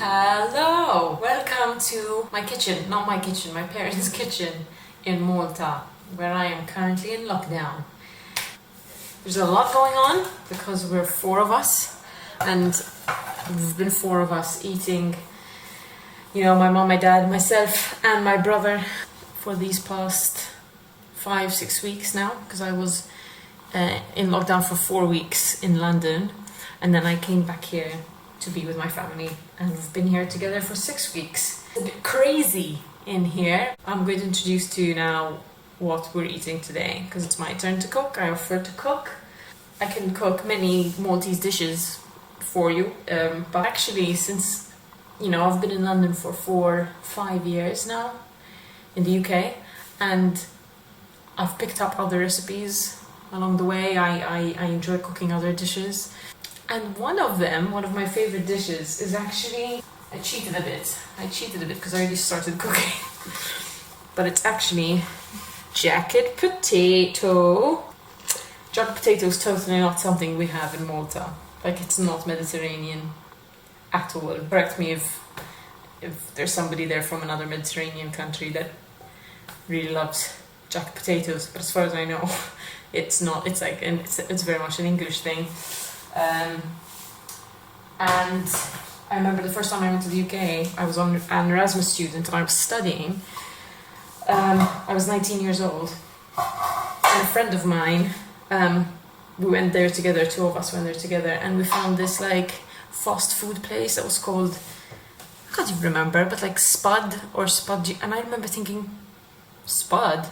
Hello! Welcome to my kitchen, not my kitchen, my parents' kitchen in Malta, where I am currently in lockdown. There's a lot going on because we're four of us, and we've been four of us eating, my mom, my dad, myself, and my brother for these past 5-6 weeks now, because I was in lockdown for 4 weeks in London, and then I came back here to be with my family, and we've been here together for 6 weeks. It's a bit crazy in here. I'm going to introduce to you now what we're eating today, because it's my turn to cook. I offer to cook. I can cook many Maltese dishes for you, but actually since, I've been in London for 4-5 years now in the UK, and I've picked up other recipes along the way. I enjoy cooking other dishes. And one of my favorite dishes is actually, I cheated a bit because I already started cooking. But it's actually jacket potato. Jacket potato is totally not something we have in Malta. Like, it's not Mediterranean at all. Correct me if there's somebody there from another Mediterranean country that really loves jacket potatoes. But as far as I know, it's not. It's like, and it's very much an English thing. And I remember the first time I went to the UK, I was an Erasmus student and I was studying. I was 19 years old, and a friend of mine, we went there together, two of us went there together, and we found this like fast food place that was called, I can't even remember, but like Spud or Spud, and I remember thinking, Spud?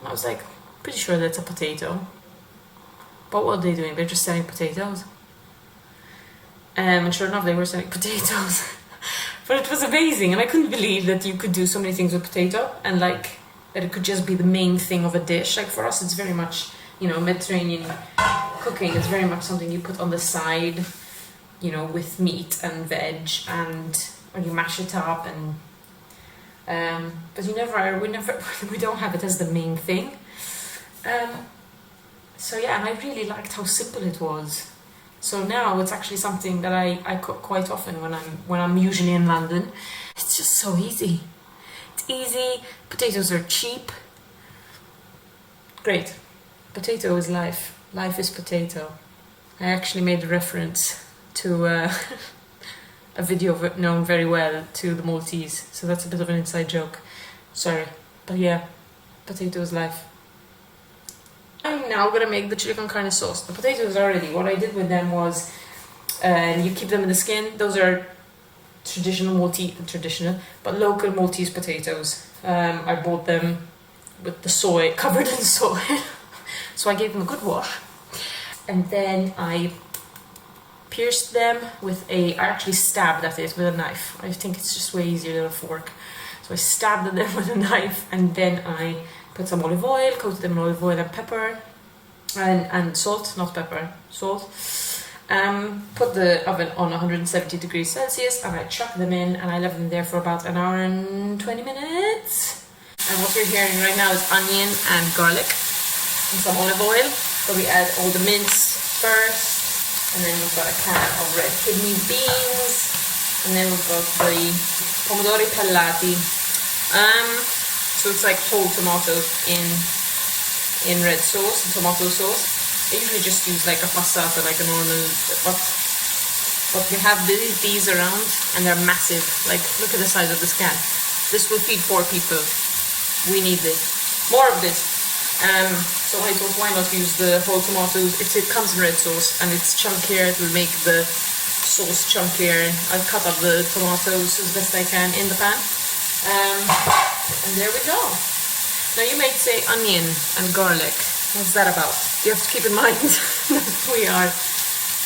And I was like, pretty sure that's a potato. But what are they doing? They're just selling potatoes. And sure enough, they were selling potatoes. But it was amazing, and I couldn't believe that you could do so many things with potato, and like that it could just be the main thing of a dish. Like for us, it's very much, Mediterranean cooking is very much something you put on the side, with meat and veg, and when you mash it up, and but we don't have it as the main thing. So yeah, and I really liked how simple it was. So now it's actually something that I cook quite often when I'm usually in London. It's just so easy. It's easy. Potatoes are cheap. Great. Potato is life. Life is potato. I actually made a reference to a video known very well to the Maltese, so that's a bit of an inside joke. Sorry, but yeah, potato is life. I'm now gonna make the chili con carne sauce. The potatoes are ready. What I did with them was, you keep them in the skin. Those are but local Maltese potatoes. I bought them with the soy, covered in soy. So I gave them a good wash. And then I pierced them I actually stabbed at it with a knife. I think it's just way easier than a fork. So I stabbed at them with a knife, and then I put some olive oil, coated them in olive oil and pepper, and salt, not pepper, salt. Put the oven on 170 degrees Celsius, and I chucked them in, and I left them there for about an hour and 20 minutes. And what you're hearing right now is onion and garlic and some olive oil. So we add all the mince first, and then we've got a can of red kidney beans, and then we've got the pomodori pelati. So it's like whole tomatoes in red sauce, and tomato sauce. I usually just use like a passata, like a normal, but we have these around, and they're massive. Like, look at the size of this can. This will feed 4 people. We need this. More of this. So I thought, why not use the whole tomatoes? It comes in red sauce, and it's chunkier. It will make the sauce chunkier. I'll cut up the tomatoes as best I can in the pan. And there we go. Now you might say onion and garlic. What's that about? You have to keep in mind that we are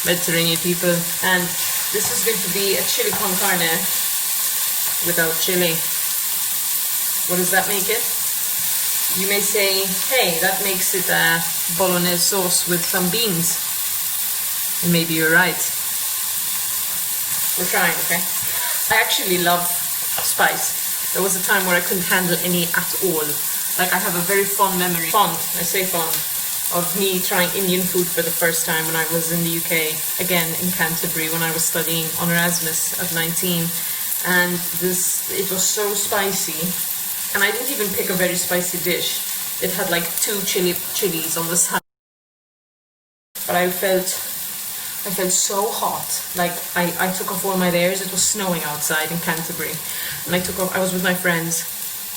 Mediterranean people, and this is going to be a chili con carne without chili. What does that make it? You may say, hey, that makes it a bolognese sauce with some beans. And maybe you're right. We're trying, okay? I actually love spice. There was a time where I couldn't handle any at all. Like, I have a very fond memory, I say fond, of me trying Indian food for the first time when I was in the UK, again in Canterbury, when I was studying on Erasmus at 19. And it was so spicy, and I didn't even pick a very spicy dish. It had like 2 chilies on the side, but I felt so hot. Like I took off all my layers. It was snowing outside in Canterbury, and I was with my friends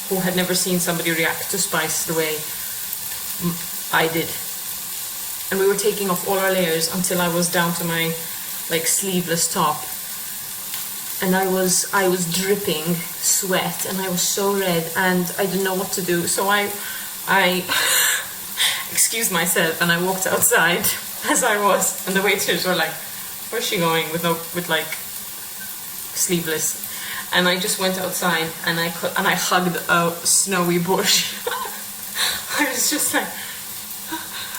who had never seen somebody react to spice the way I did, and we were taking off all our layers until I was down to my like sleeveless top, and I was dripping sweat, and I was so red, and I didn't know what to do. So I excused myself, and I walked outside as I was, and the waiters were like, "Where's she going with like sleeveless?" And I just went outside, and I hugged a snowy bush. I was just like,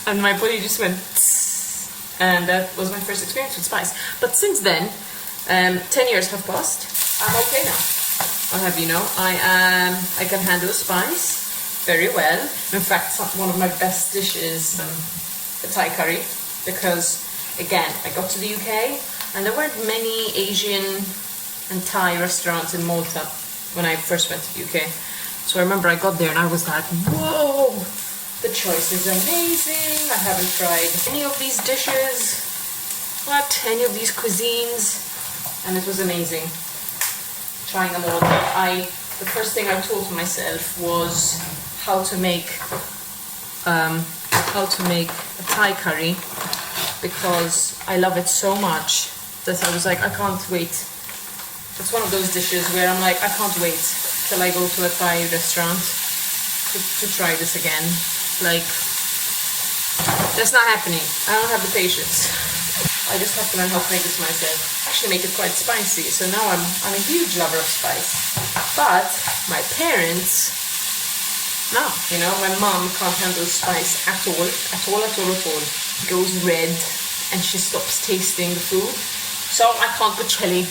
and my body just went, and that was my first experience with spice. But since then, 10 years have passed. I'm okay now. I'll have you know, I can handle spice very well. In fact, one of my best dishes, the Thai curry, because again, I got to the UK and there weren't many Asian and Thai restaurants in Malta when I first went to the UK. So I remember I got there and I was like, whoa, the choice is amazing. I haven't tried any of these dishes, any of these cuisines, and it was amazing trying them all. The first thing I taught myself was how to make a Thai curry, because I love it so much that I was like, I can't wait. It's one of those dishes where I'm like, I can't wait till I go to a Thai restaurant to try this again. Like, that's not happening. I don't have the patience. I just have to learn how to make this myself. Actually make it quite spicy, so now I'm a huge lover of spice. But my parents, no, you know, my mom can't handle spice at all. She goes red and she stops tasting the food. So I can't put chili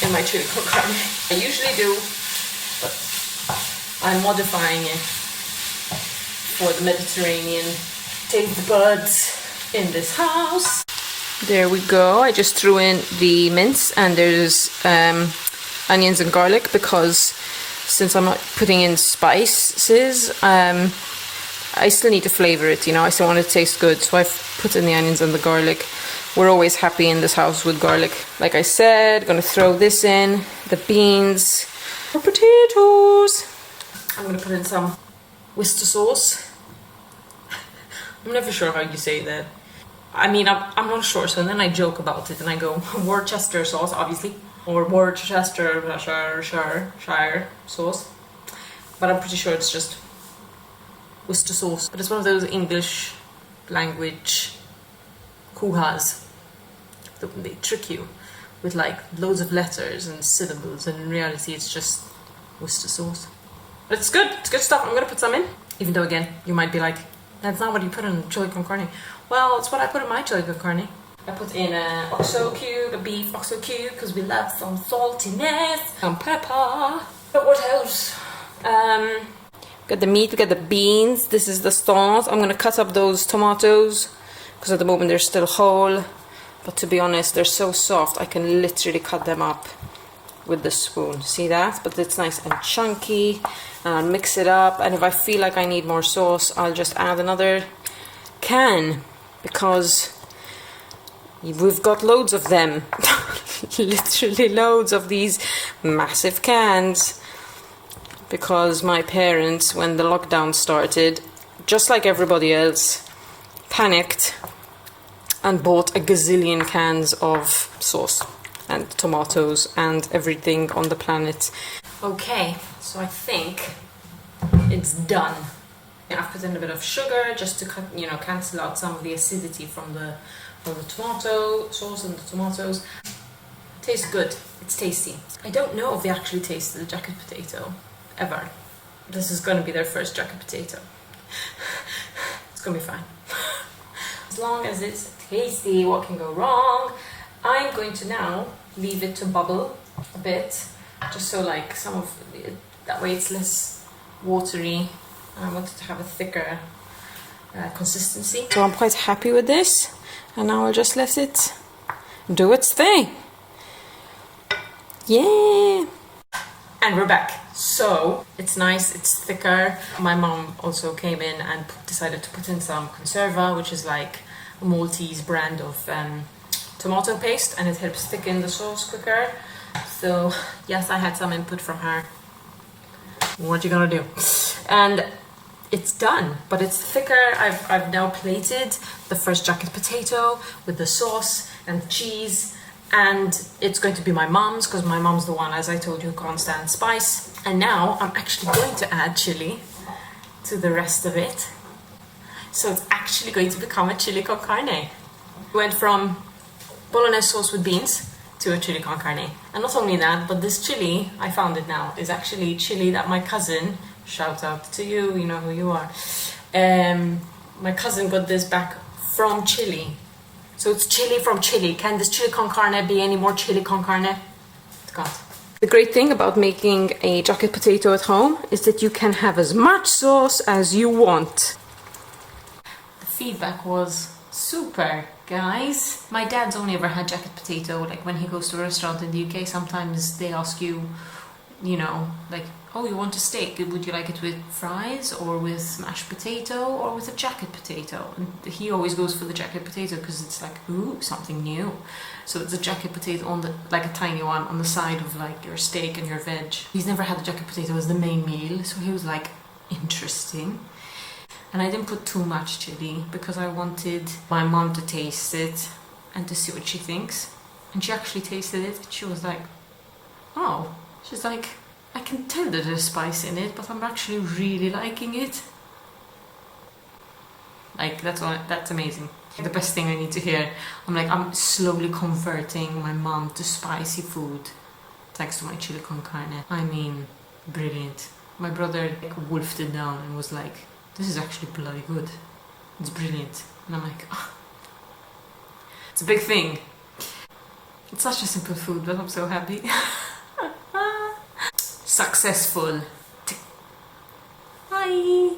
in my chili con carne. I usually do, but I'm modifying it for the Mediterranean taste buds in this house. There we go. I just threw in the mince, and there's onions and garlic, because since I'm not putting in spices, I still need to flavor it, you know, I still want it to taste good, so I've put in the onions and the garlic. We're always happy in this house with garlic. Like I said, gonna throw this in, the beans, the potatoes. I'm gonna put in some Worcester sauce. I'm never sure how you say that. I mean, I'm not sure, so then I joke about it and I go Worcester sauce, obviously, or Worcestershire sauce, but I'm pretty sure it's just Worcester sauce. But it's one of those English language hoo-has. They trick you with like loads of letters and syllables, and in reality it's just Worcester sauce. But it's good stuff. I'm gonna put some in, even though again you might be like, that's not what you put in chili con carne. Well, it's what I put in my chili con carne. I put in a beef oxo cube, because we love some saltiness, some pepper. But what else? Got the meat, we got the beans, this is the sauce. I'm gonna cut up those tomatoes, because at the moment they're still whole. But to be honest, they're so soft, I can literally cut them up with the spoon. See that? But it's nice and chunky. And I'll mix it up, and if I feel like I need more sauce, I'll just add another can, because we've got loads of them. Literally loads of these massive cans, because my parents, when the lockdown started, just like everybody else, panicked and bought a gazillion cans of sauce and tomatoes and everything on the planet. Okay, so I think it's done. I've put in a bit of sugar just to cancel out some of the acidity from the tomato sauce and the tomatoes. Tastes good. It's tasty. I don't know if they actually tasted the jacket potato ever. This is going to be their first jacket potato. It's going to be fine. As long as it's tasty, what can go wrong? I'm going to now leave it to bubble a bit, just so like that way it's less watery. I want it to have a thicker consistency. So I'm quite happy with this, and now I'll just let it do its thing. Yeah! And we're back. So it's nice, it's thicker. My mom also came in and decided to put in some conserva, which is like a Maltese brand of tomato paste, and it helps thicken the sauce quicker. So yes, I had some input from her. What you gonna do? And it's done, but it's thicker. I've now plated the first jacket potato with the sauce and the cheese, and it's going to be my mom's because my mom's the one, as I told you, who can't stand spice. And now I'm actually going to add chili to the rest of it, so it's actually going to become a chili con carne. We went from bolognese sauce with beans to a chili con carne, and not only that, but this chili, I found it now, is actually chili that my cousin, shout out to you, you know who you are, my cousin got this back from Chile. So it's chili from Chile. Can this chili con carne be any more chili con carne? God. The great thing about making a jacket potato at home is that you can have as much sauce as you want. The feedback was super, guys. My dad's only ever had jacket potato, like when he goes to a restaurant in the UK, sometimes they ask you, you know, like, oh, you want a steak, would you like it with fries or with mashed potato or with a jacket potato? And he always goes for the jacket potato because it's like, ooh, something new. So it's a jacket potato on the, like a tiny one on the side of like your steak and your veg. He's never had the jacket potato as the main meal, so he was like, interesting. And I didn't put too much chili because I wanted my mom to taste it and to see what she thinks. And she actually tasted it and she was like, oh, she's like, I can tell that there's spice in it, but I'm actually really liking it. Like, that's amazing. The best thing I need to hear. I'm slowly converting my mom to spicy food thanks to my chili con carne. I mean, brilliant. My brother wolfed it down and was like, this is actually bloody good. It's brilliant. And I'm like, oh. It's a big thing. It's such a simple food, but I'm so happy. Successful. Bye.